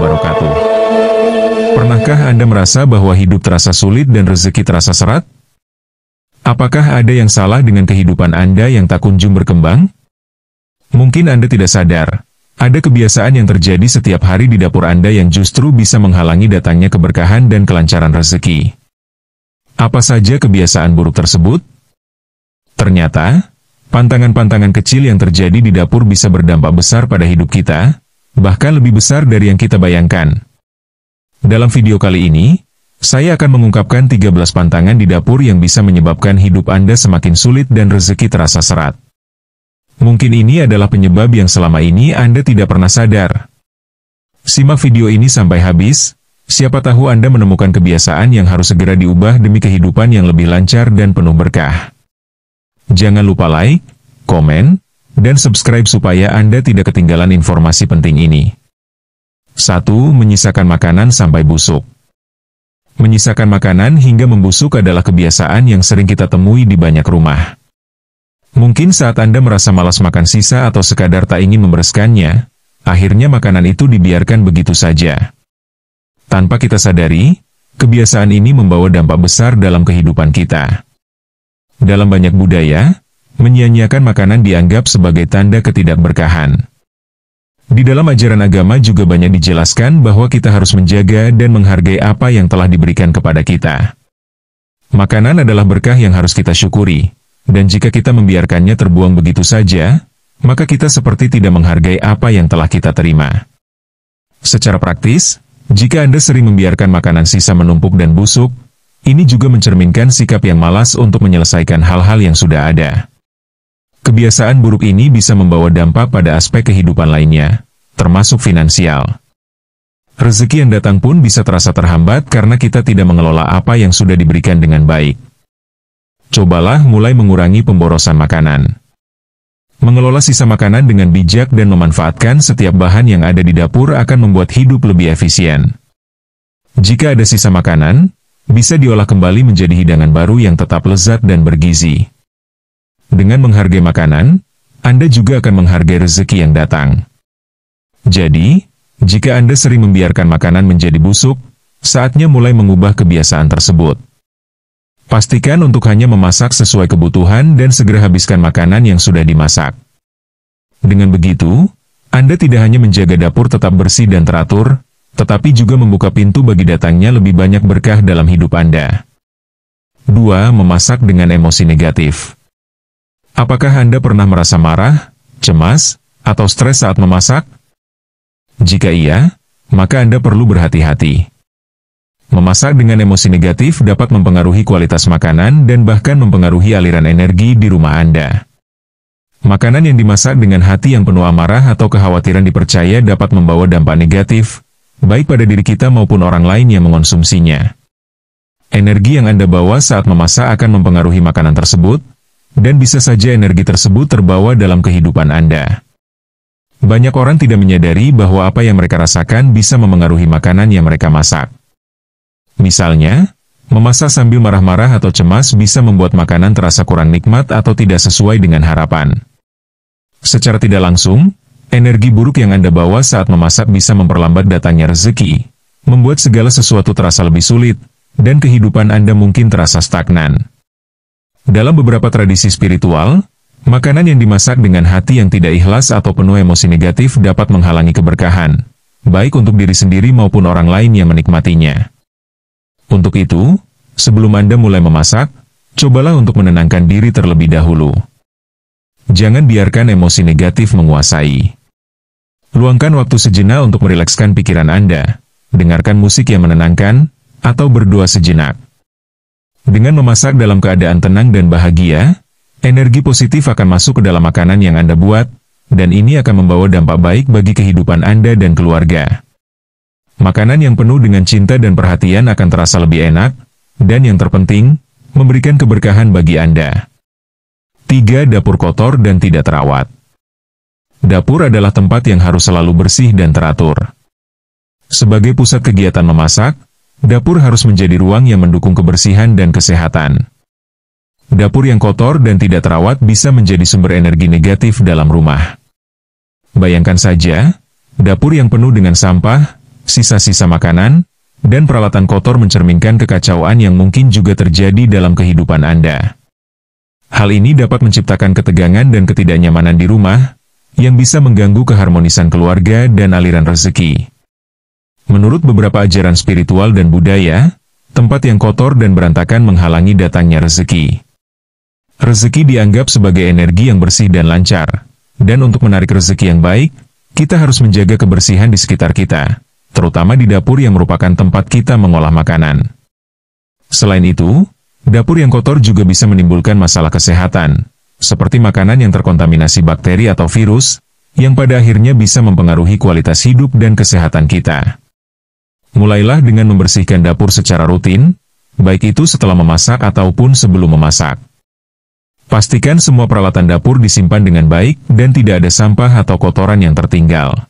wabarakatuh. Pernahkah Anda merasa bahwa hidup terasa sulit dan rezeki terasa seret? Apakah ada yang salah dengan kehidupan Anda yang tak kunjung berkembang? Mungkin Anda tidak sadar, ada kebiasaan yang terjadi setiap hari di dapur Anda yang justru bisa menghalangi datangnya keberkahan dan kelancaran rezeki. Apa saja kebiasaan buruk tersebut? Ternyata, pantangan-pantangan kecil yang terjadi di dapur bisa berdampak besar pada hidup kita, bahkan lebih besar dari yang kita bayangkan. Dalam video kali ini, saya akan mengungkapkan 13 pantangan di dapur yang bisa menyebabkan hidup Anda semakin sulit dan rezeki terasa seret. Mungkin ini adalah penyebab yang selama ini Anda tidak pernah sadar. Simak video ini sampai habis, siapa tahu Anda menemukan kebiasaan yang harus segera diubah demi kehidupan yang lebih lancar dan penuh berkah. Jangan lupa like, komen, dan subscribe supaya Anda tidak ketinggalan informasi penting ini. 1. Menyisakan makanan sampai busuk. Menyisakan makanan hingga membusuk adalah kebiasaan yang sering kita temui di banyak rumah. Mungkin saat Anda merasa malas makan sisa atau sekadar tak ingin membereskannya, akhirnya makanan itu dibiarkan begitu saja. Tanpa kita sadari, kebiasaan ini membawa dampak besar dalam kehidupan kita. Dalam banyak budaya, menyia-nyiakan makanan dianggap sebagai tanda ketidakberkahan. Di dalam ajaran agama juga banyak dijelaskan bahwa kita harus menjaga dan menghargai apa yang telah diberikan kepada kita. Makanan adalah berkah yang harus kita syukuri, dan jika kita membiarkannya terbuang begitu saja, maka kita seperti tidak menghargai apa yang telah kita terima. Secara praktis, jika Anda sering membiarkan makanan sisa menumpuk dan busuk, ini juga mencerminkan sikap yang malas untuk menyelesaikan hal-hal yang sudah ada. Kebiasaan buruk ini bisa membawa dampak pada aspek kehidupan lainnya, termasuk finansial. Rezeki yang datang pun bisa terasa terhambat karena kita tidak mengelola apa yang sudah diberikan dengan baik. Cobalah mulai mengurangi pemborosan makanan. Mengelola sisa makanan dengan bijak dan memanfaatkan setiap bahan yang ada di dapur akan membuat hidup lebih efisien. Jika ada sisa makanan, bisa diolah kembali menjadi hidangan baru yang tetap lezat dan bergizi. Dengan menghargai makanan, Anda juga akan menghargai rezeki yang datang. Jadi, jika Anda sering membiarkan makanan menjadi busuk, saatnya mulai mengubah kebiasaan tersebut. Pastikan untuk hanya memasak sesuai kebutuhan dan segera habiskan makanan yang sudah dimasak. Dengan begitu, Anda tidak hanya menjaga dapur tetap bersih dan teratur, tetapi juga membuka pintu bagi datangnya lebih banyak berkah dalam hidup Anda. 2. Memasak dengan emosi negatif. Apakah Anda pernah merasa marah, cemas, atau stres saat memasak? Jika iya, maka Anda perlu berhati-hati. Memasak dengan emosi negatif dapat mempengaruhi kualitas makanan dan bahkan mempengaruhi aliran energi di rumah Anda. Makanan yang dimasak dengan hati yang penuh amarah atau kekhawatiran dipercaya dapat membawa dampak negatif, baik pada diri kita maupun orang lain yang mengonsumsinya. Energi yang Anda bawa saat memasak akan mempengaruhi makanan tersebut, dan bisa saja energi tersebut terbawa dalam kehidupan Anda. Banyak orang tidak menyadari bahwa apa yang mereka rasakan bisa memengaruhi makanan yang mereka masak. Misalnya, memasak sambil marah-marah atau cemas bisa membuat makanan terasa kurang nikmat atau tidak sesuai dengan harapan. Secara tidak langsung, energi buruk yang Anda bawa saat memasak bisa memperlambat datangnya rezeki, membuat segala sesuatu terasa lebih sulit, dan kehidupan Anda mungkin terasa stagnan. Dalam beberapa tradisi spiritual, makanan yang dimasak dengan hati yang tidak ikhlas atau penuh emosi negatif dapat menghalangi keberkahan, baik untuk diri sendiri maupun orang lain yang menikmatinya. Untuk itu, sebelum Anda mulai memasak, cobalah untuk menenangkan diri terlebih dahulu. Jangan biarkan emosi negatif menguasai. Luangkan waktu sejenak untuk merilekskan pikiran Anda, dengarkan musik yang menenangkan, atau berdoa sejenak. Dengan memasak dalam keadaan tenang dan bahagia, energi positif akan masuk ke dalam makanan yang Anda buat, dan ini akan membawa dampak baik bagi kehidupan Anda dan keluarga. Makanan yang penuh dengan cinta dan perhatian akan terasa lebih enak, dan yang terpenting, memberikan keberkahan bagi Anda. 3. Dapur kotor dan tidak terawat. Dapur adalah tempat yang harus selalu bersih dan teratur. Sebagai pusat kegiatan memasak, dapur harus menjadi ruang yang mendukung kebersihan dan kesehatan. Dapur yang kotor dan tidak terawat bisa menjadi sumber energi negatif dalam rumah. Bayangkan saja, dapur yang penuh dengan sampah, sisa-sisa makanan, dan peralatan kotor mencerminkan kekacauan yang mungkin juga terjadi dalam kehidupan Anda. Hal ini dapat menciptakan ketegangan dan ketidaknyamanan di rumah, yang bisa mengganggu keharmonisan keluarga dan aliran rezeki. Menurut beberapa ajaran spiritual dan budaya, tempat yang kotor dan berantakan menghalangi datangnya rezeki. Rezeki dianggap sebagai energi yang bersih dan lancar, dan untuk menarik rezeki yang baik, kita harus menjaga kebersihan di sekitar kita, terutama di dapur yang merupakan tempat kita mengolah makanan. Selain itu, dapur yang kotor juga bisa menimbulkan masalah kesehatan, seperti makanan yang terkontaminasi bakteri atau virus, yang pada akhirnya bisa mempengaruhi kualitas hidup dan kesehatan kita. Mulailah dengan membersihkan dapur secara rutin, baik itu setelah memasak ataupun sebelum memasak. Pastikan semua peralatan dapur disimpan dengan baik dan tidak ada sampah atau kotoran yang tertinggal.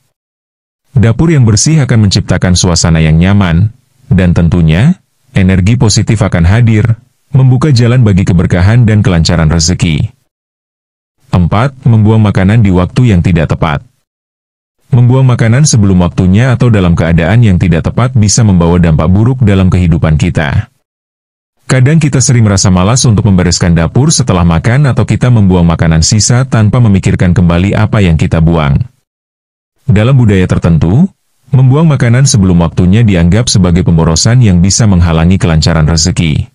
Dapur yang bersih akan menciptakan suasana yang nyaman, dan tentunya, energi positif akan hadir, membuka jalan bagi keberkahan dan kelancaran rezeki. 4. Membuang makanan di waktu yang tidak tepat. Membuang makanan sebelum waktunya atau dalam keadaan yang tidak tepat bisa membawa dampak buruk dalam kehidupan kita. Kadang kita sering merasa malas untuk membereskan dapur setelah makan atau kita membuang makanan sisa tanpa memikirkan kembali apa yang kita buang. Dalam budaya tertentu, membuang makanan sebelum waktunya dianggap sebagai pemborosan yang bisa menghalangi kelancaran rezeki.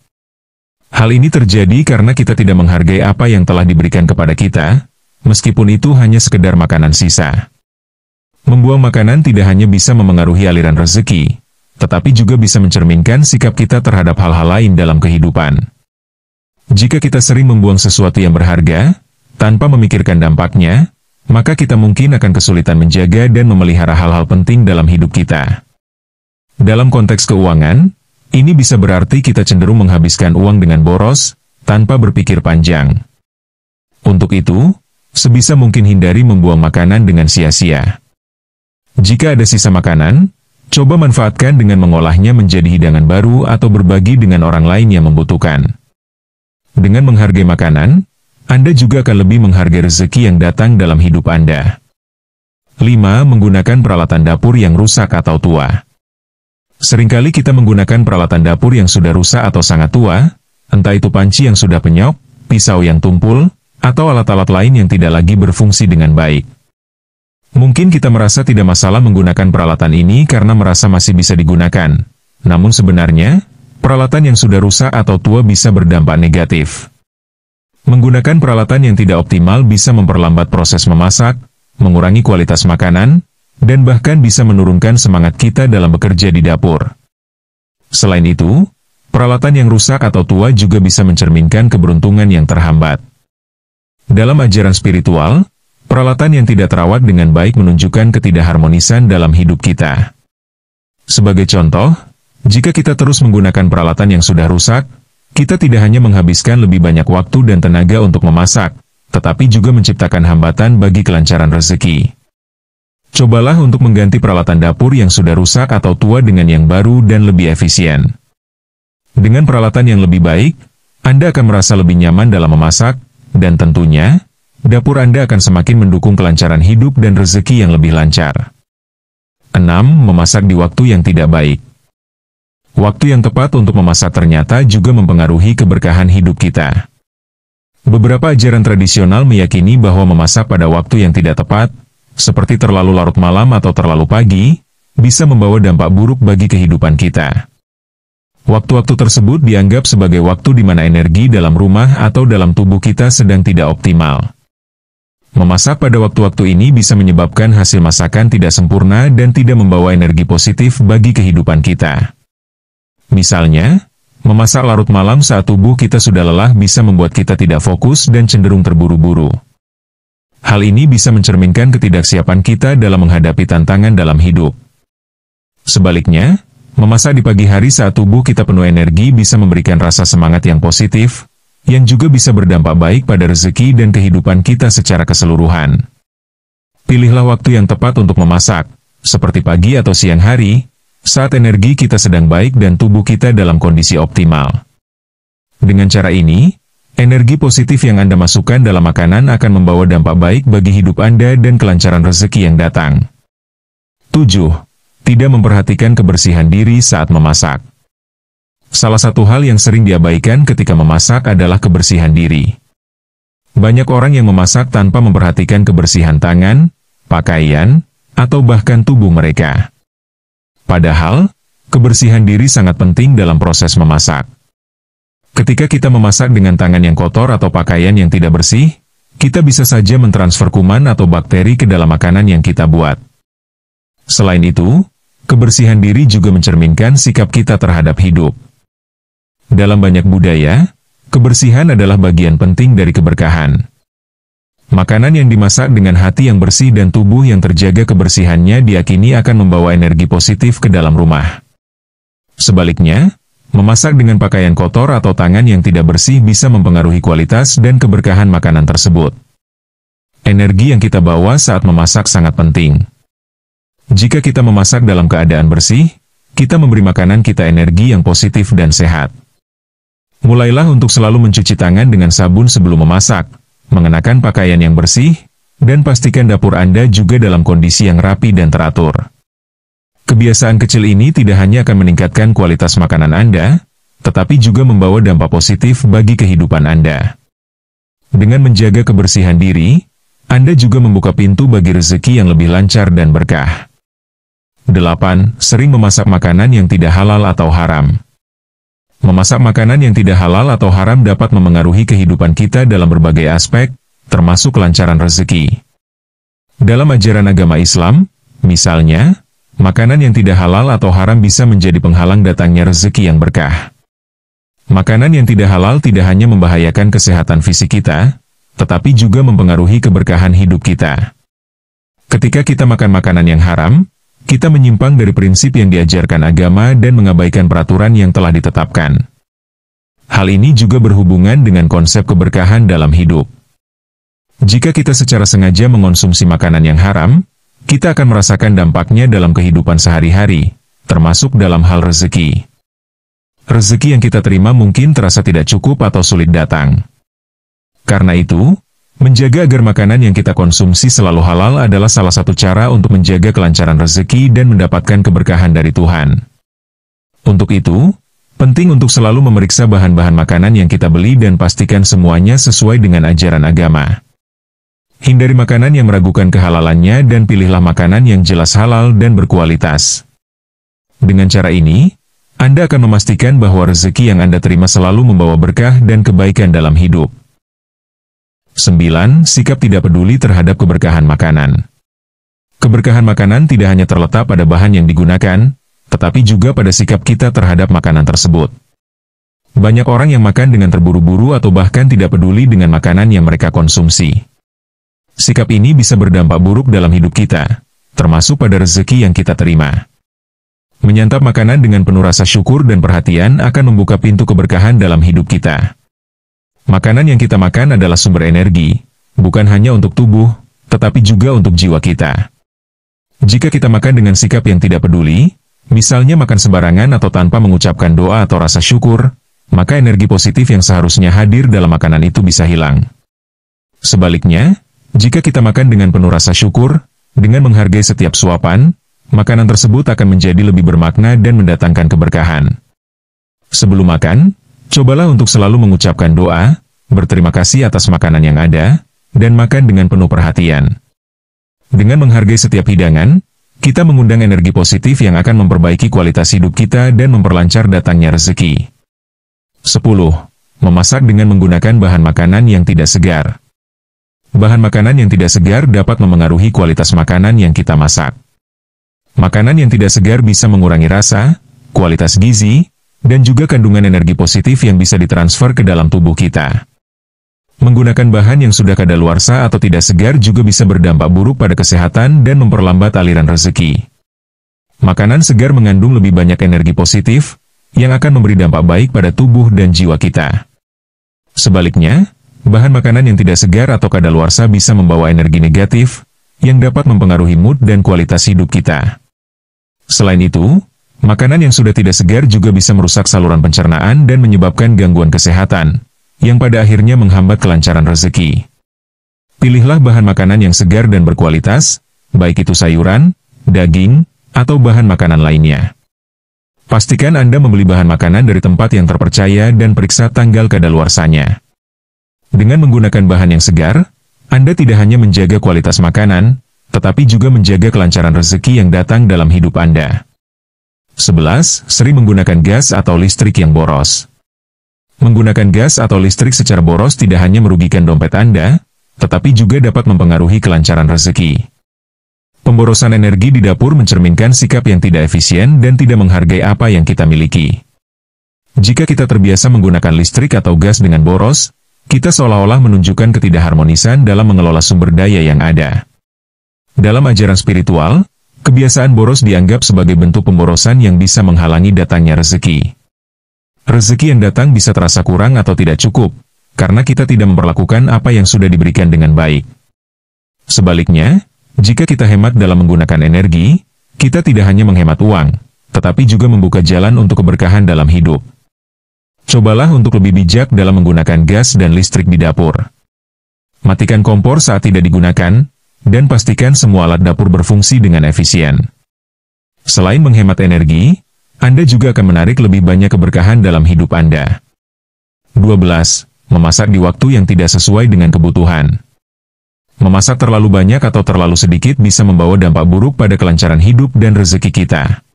Hal ini terjadi karena kita tidak menghargai apa yang telah diberikan kepada kita, meskipun itu hanya sekedar makanan sisa. Membuang makanan tidak hanya bisa memengaruhi aliran rezeki, tetapi juga bisa mencerminkan sikap kita terhadap hal-hal lain dalam kehidupan. Jika kita sering membuang sesuatu yang berharga, tanpa memikirkan dampaknya, maka kita mungkin akan kesulitan menjaga dan memelihara hal-hal penting dalam hidup kita. Dalam konteks keuangan, ini bisa berarti kita cenderung menghabiskan uang dengan boros, tanpa berpikir panjang. Untuk itu, sebisa mungkin hindari membuang makanan dengan sia-sia. Jika ada sisa makanan, coba manfaatkan dengan mengolahnya menjadi hidangan baru atau berbagi dengan orang lain yang membutuhkan. Dengan menghargai makanan, Anda juga akan lebih menghargai rezeki yang datang dalam hidup Anda. 5. Menggunakan peralatan dapur yang rusak atau tua. Seringkali kita menggunakan peralatan dapur yang sudah rusak atau sangat tua, entah itu panci yang sudah penyok, pisau yang tumpul, atau alat-alat lain yang tidak lagi berfungsi dengan baik. Mungkin kita merasa tidak masalah menggunakan peralatan ini karena merasa masih bisa digunakan. Namun sebenarnya, peralatan yang sudah rusak atau tua bisa berdampak negatif. Menggunakan peralatan yang tidak optimal bisa memperlambat proses memasak, mengurangi kualitas makanan, dan bahkan bisa menurunkan semangat kita dalam bekerja di dapur. Selain itu, peralatan yang rusak atau tua juga bisa mencerminkan keberuntungan yang terhambat. Dalam ajaran spiritual, peralatan yang tidak terawat dengan baik menunjukkan ketidakharmonisan dalam hidup kita. Sebagai contoh, jika kita terus menggunakan peralatan yang sudah rusak, kita tidak hanya menghabiskan lebih banyak waktu dan tenaga untuk memasak, tetapi juga menciptakan hambatan bagi kelancaran rezeki. Cobalah untuk mengganti peralatan dapur yang sudah rusak atau tua dengan yang baru dan lebih efisien. Dengan peralatan yang lebih baik, Anda akan merasa lebih nyaman dalam memasak, dan tentunya, dapur Anda akan semakin mendukung kelancaran hidup dan rezeki yang lebih lancar. 6. Memasak di waktu yang tidak baik. Waktu yang tepat untuk memasak ternyata juga mempengaruhi keberkahan hidup kita. Beberapa ajaran tradisional meyakini bahwa memasak pada waktu yang tidak tepat, seperti terlalu larut malam atau terlalu pagi, bisa membawa dampak buruk bagi kehidupan kita. Waktu-waktu tersebut dianggap sebagai waktu di mana energi dalam rumah atau dalam tubuh kita sedang tidak optimal. Memasak pada waktu-waktu ini bisa menyebabkan hasil masakan tidak sempurna dan tidak membawa energi positif bagi kehidupan kita. Misalnya, memasak larut malam saat tubuh kita sudah lelah bisa membuat kita tidak fokus dan cenderung terburu-buru. Hal ini bisa mencerminkan ketidaksiapan kita dalam menghadapi tantangan dalam hidup. Sebaliknya, memasak di pagi hari saat tubuh kita penuh energi bisa memberikan rasa semangat yang positif, yang juga bisa berdampak baik pada rezeki dan kehidupan kita secara keseluruhan. Pilihlah waktu yang tepat untuk memasak, seperti pagi atau siang hari, saat energi kita sedang baik dan tubuh kita dalam kondisi optimal. Dengan cara ini, energi positif yang Anda masukkan dalam makanan akan membawa dampak baik bagi hidup Anda dan kelancaran rezeki yang datang. 7. tidak memperhatikan kebersihan diri saat memasak. Salah satu hal yang sering diabaikan ketika memasak adalah kebersihan diri. Banyak orang yang memasak tanpa memperhatikan kebersihan tangan, pakaian, atau bahkan tubuh mereka. Padahal, kebersihan diri sangat penting dalam proses memasak. Ketika kita memasak dengan tangan yang kotor atau pakaian yang tidak bersih, kita bisa saja mentransfer kuman atau bakteri ke dalam makanan yang kita buat. Selain itu, kebersihan diri juga mencerminkan sikap kita terhadap hidup. Dalam banyak budaya, kebersihan adalah bagian penting dari keberkahan. Makanan yang dimasak dengan hati yang bersih dan tubuh yang terjaga kebersihannya diyakini akan membawa energi positif ke dalam rumah. Sebaliknya, memasak dengan pakaian kotor atau tangan yang tidak bersih bisa mempengaruhi kualitas dan keberkahan makanan tersebut. Energi yang kita bawa saat memasak sangat penting. Jika kita memasak dalam keadaan bersih, kita memberi makanan kita energi yang positif dan sehat. Mulailah untuk selalu mencuci tangan dengan sabun sebelum memasak, mengenakan pakaian yang bersih, dan pastikan dapur Anda juga dalam kondisi yang rapi dan teratur. Kebiasaan kecil ini tidak hanya akan meningkatkan kualitas makanan Anda, tetapi juga membawa dampak positif bagi kehidupan Anda. Dengan menjaga kebersihan diri, Anda juga membuka pintu bagi rezeki yang lebih lancar dan berkah. 8. Sering memasak makanan yang tidak halal atau haram. Memasak makanan yang tidak halal atau haram dapat memengaruhi kehidupan kita dalam berbagai aspek, termasuk kelancaran rezeki. Dalam ajaran agama Islam, misalnya, makanan yang tidak halal atau haram bisa menjadi penghalang datangnya rezeki yang berkah. Makanan yang tidak halal tidak hanya membahayakan kesehatan fisik kita, tetapi juga mempengaruhi keberkahan hidup kita. Ketika kita makan makanan yang haram, kita menyimpang dari prinsip yang diajarkan agama dan mengabaikan peraturan yang telah ditetapkan. Hal ini juga berhubungan dengan konsep keberkahan dalam hidup. Jika kita secara sengaja mengonsumsi makanan yang haram, kita akan merasakan dampaknya dalam kehidupan sehari-hari, termasuk dalam hal rezeki. Rezeki yang kita terima mungkin terasa tidak cukup atau sulit datang. Karena itu, menjaga agar makanan yang kita konsumsi selalu halal adalah salah satu cara untuk menjaga kelancaran rezeki dan mendapatkan keberkahan dari Tuhan. Untuk itu, penting untuk selalu memeriksa bahan-bahan makanan yang kita beli dan pastikan semuanya sesuai dengan ajaran agama. Hindari makanan yang meragukan kehalalannya dan pilihlah makanan yang jelas halal dan berkualitas. Dengan cara ini, Anda akan memastikan bahwa rezeki yang Anda terima selalu membawa berkah dan kebaikan dalam hidup. 9. Sikap tidak peduli terhadap keberkahan makanan. Keberkahan makanan tidak hanya terletak pada bahan yang digunakan, tetapi juga pada sikap kita terhadap makanan tersebut. Banyak orang yang makan dengan terburu-buru atau bahkan tidak peduli dengan makanan yang mereka konsumsi. Sikap ini bisa berdampak buruk dalam hidup kita, termasuk pada rezeki yang kita terima. Menyantap makanan dengan penuh rasa syukur dan perhatian akan membuka pintu keberkahan dalam hidup kita. Makanan yang kita makan adalah sumber energi, bukan hanya untuk tubuh, tetapi juga untuk jiwa kita. Jika kita makan dengan sikap yang tidak peduli, misalnya makan sembarangan atau tanpa mengucapkan doa atau rasa syukur, maka energi positif yang seharusnya hadir dalam makanan itu bisa hilang. Sebaliknya, jika kita makan dengan penuh rasa syukur, dengan menghargai setiap suapan, makanan tersebut akan menjadi lebih bermakna dan mendatangkan keberkahan. Sebelum makan, cobalah untuk selalu mengucapkan doa, berterima kasih atas makanan yang ada, dan makan dengan penuh perhatian. Dengan menghargai setiap hidangan, kita mengundang energi positif yang akan memperbaiki kualitas hidup kita dan memperlancar datangnya rezeki. 10. Memasak dengan menggunakan bahan makanan yang tidak segar. Bahan makanan yang tidak segar dapat memengaruhi kualitas makanan yang kita masak. Makanan yang tidak segar bisa mengurangi rasa, kualitas gizi, dan juga kandungan energi positif yang bisa ditransfer ke dalam tubuh kita. Menggunakan bahan yang sudah kadaluarsa atau tidak segar juga bisa berdampak buruk pada kesehatan dan memperlambat aliran rezeki. Makanan segar mengandung lebih banyak energi positif, yang akan memberi dampak baik pada tubuh dan jiwa kita. Sebaliknya, bahan makanan yang tidak segar atau kadaluarsa bisa membawa energi negatif, yang dapat mempengaruhi mood dan kualitas hidup kita. Selain itu, makanan yang sudah tidak segar juga bisa merusak saluran pencernaan dan menyebabkan gangguan kesehatan, yang pada akhirnya menghambat kelancaran rezeki. Pilihlah bahan makanan yang segar dan berkualitas, baik itu sayuran, daging, atau bahan makanan lainnya. Pastikan Anda membeli bahan makanan dari tempat yang terpercaya dan periksa tanggal kadaluarsanya. Dengan menggunakan bahan yang segar, Anda tidak hanya menjaga kualitas makanan, tetapi juga menjaga kelancaran rezeki yang datang dalam hidup Anda. 11. Sering menggunakan gas atau listrik yang boros. Menggunakan gas atau listrik secara boros tidak hanya merugikan dompet Anda, tetapi juga dapat mempengaruhi kelancaran rezeki. Pemborosan energi di dapur mencerminkan sikap yang tidak efisien dan tidak menghargai apa yang kita miliki. Jika kita terbiasa menggunakan listrik atau gas dengan boros, kita seolah-olah menunjukkan ketidakharmonisan dalam mengelola sumber daya yang ada. Dalam ajaran spiritual, kebiasaan boros dianggap sebagai bentuk pemborosan yang bisa menghalangi datangnya rezeki. Rezeki yang datang bisa terasa kurang atau tidak cukup, karena kita tidak memperlakukan apa yang sudah diberikan dengan baik. Sebaliknya, jika kita hemat dalam menggunakan energi, kita tidak hanya menghemat uang, tetapi juga membuka jalan untuk keberkahan dalam hidup. Cobalah untuk lebih bijak dalam menggunakan gas dan listrik di dapur. Matikan kompor saat tidak digunakan, dan pastikan semua alat dapur berfungsi dengan efisien. Selain menghemat energi, Anda juga akan menarik lebih banyak keberkahan dalam hidup Anda. 12. Memasak di waktu yang tidak sesuai dengan kebutuhan. Memasak terlalu banyak atau terlalu sedikit bisa membawa dampak buruk pada kelancaran hidup dan rezeki kita.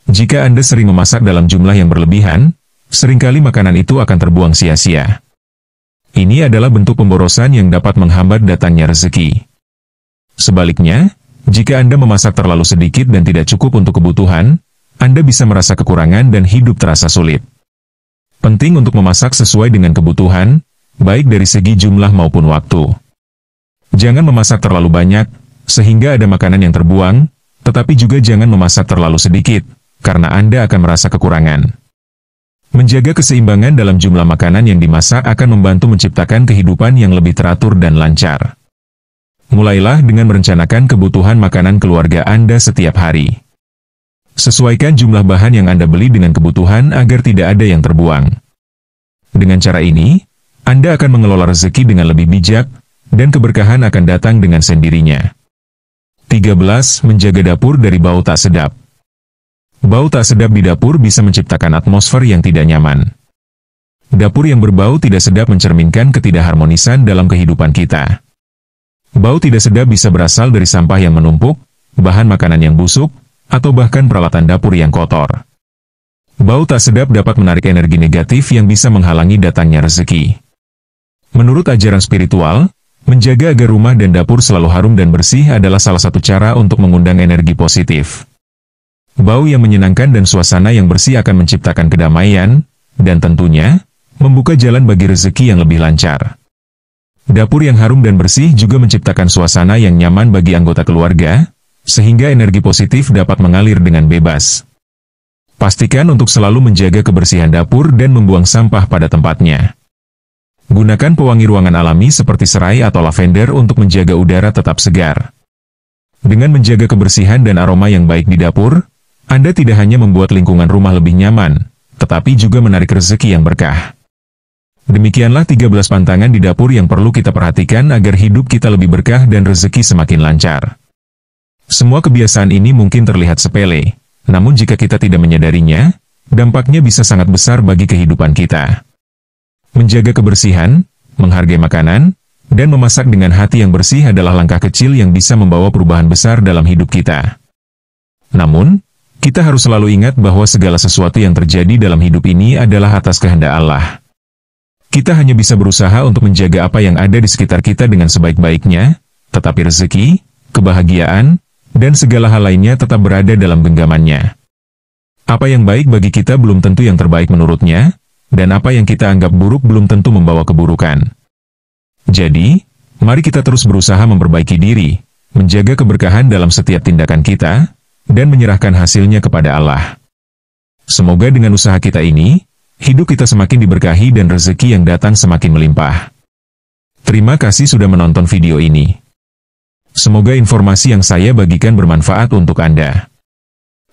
Jika Anda sering memasak dalam jumlah yang berlebihan, seringkali makanan itu akan terbuang sia-sia. Ini adalah bentuk pemborosan yang dapat menghambat datangnya rezeki. Sebaliknya, jika Anda memasak terlalu sedikit dan tidak cukup untuk kebutuhan, Anda bisa merasa kekurangan dan hidup terasa sulit. Penting untuk memasak sesuai dengan kebutuhan, baik dari segi jumlah maupun waktu. Jangan memasak terlalu banyak, sehingga ada makanan yang terbuang, tetapi juga jangan memasak terlalu sedikit, karena Anda akan merasa kekurangan. Menjaga keseimbangan dalam jumlah makanan yang dimasak akan membantu menciptakan kehidupan yang lebih teratur dan lancar. Mulailah dengan merencanakan kebutuhan makanan keluarga Anda setiap hari. Sesuaikan jumlah bahan yang Anda beli dengan kebutuhan agar tidak ada yang terbuang. Dengan cara ini, Anda akan mengelola rezeki dengan lebih bijak, dan keberkahan akan datang dengan sendirinya. 13. Menjaga dapur dari bau tak sedap. Bau tak sedap di dapur bisa menciptakan atmosfer yang tidak nyaman. Dapur yang berbau tidak sedap mencerminkan ketidakharmonisan dalam kehidupan kita. Bau tidak sedap bisa berasal dari sampah yang menumpuk, bahan makanan yang busuk, atau bahkan peralatan dapur yang kotor. Bau tak sedap dapat menarik energi negatif yang bisa menghalangi datangnya rezeki. Menurut ajaran spiritual, menjaga agar rumah dan dapur selalu harum dan bersih adalah salah satu cara untuk mengundang energi positif. Bau yang menyenangkan dan suasana yang bersih akan menciptakan kedamaian, dan tentunya, membuka jalan bagi rezeki yang lebih lancar. Dapur yang harum dan bersih juga menciptakan suasana yang nyaman bagi anggota keluarga, sehingga energi positif dapat mengalir dengan bebas. Pastikan untuk selalu menjaga kebersihan dapur dan membuang sampah pada tempatnya. Gunakan pewangi ruangan alami seperti serai atau lavender untuk menjaga udara tetap segar. Dengan menjaga kebersihan dan aroma yang baik di dapur, Anda tidak hanya membuat lingkungan rumah lebih nyaman, tetapi juga menarik rezeki yang berkah. Demikianlah 13 pantangan di dapur yang perlu kita perhatikan agar hidup kita lebih berkah dan rezeki semakin lancar. Semua kebiasaan ini mungkin terlihat sepele, namun jika kita tidak menyadarinya, dampaknya bisa sangat besar bagi kehidupan kita. Menjaga kebersihan, menghargai makanan, dan memasak dengan hati yang bersih adalah langkah kecil yang bisa membawa perubahan besar dalam hidup kita. Namun, kita harus selalu ingat bahwa segala sesuatu yang terjadi dalam hidup ini adalah atas kehendak Allah. Kita hanya bisa berusaha untuk menjaga apa yang ada di sekitar kita dengan sebaik-baiknya, tetapi rezeki, kebahagiaan, dan segala hal lainnya tetap berada dalam genggamannya. Apa yang baik bagi kita belum tentu yang terbaik menurutnya, dan apa yang kita anggap buruk belum tentu membawa keburukan. Jadi, mari kita terus berusaha memperbaiki diri, menjaga keberkahan dalam setiap tindakan kita, dan menyerahkan hasilnya kepada Allah. Semoga dengan usaha kita ini, hidup kita semakin diberkahi dan rezeki yang datang semakin melimpah. Terima kasih sudah menonton video ini. Semoga informasi yang saya bagikan bermanfaat untuk Anda.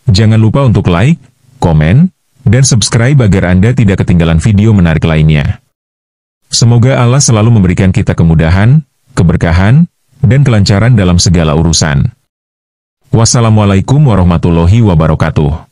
Jangan lupa untuk like, komen, dan subscribe agar Anda tidak ketinggalan video menarik lainnya. Semoga Allah selalu memberikan kita kemudahan, keberkahan, dan kelancaran dalam segala urusan. Wassalamualaikum warahmatullahi wabarakatuh.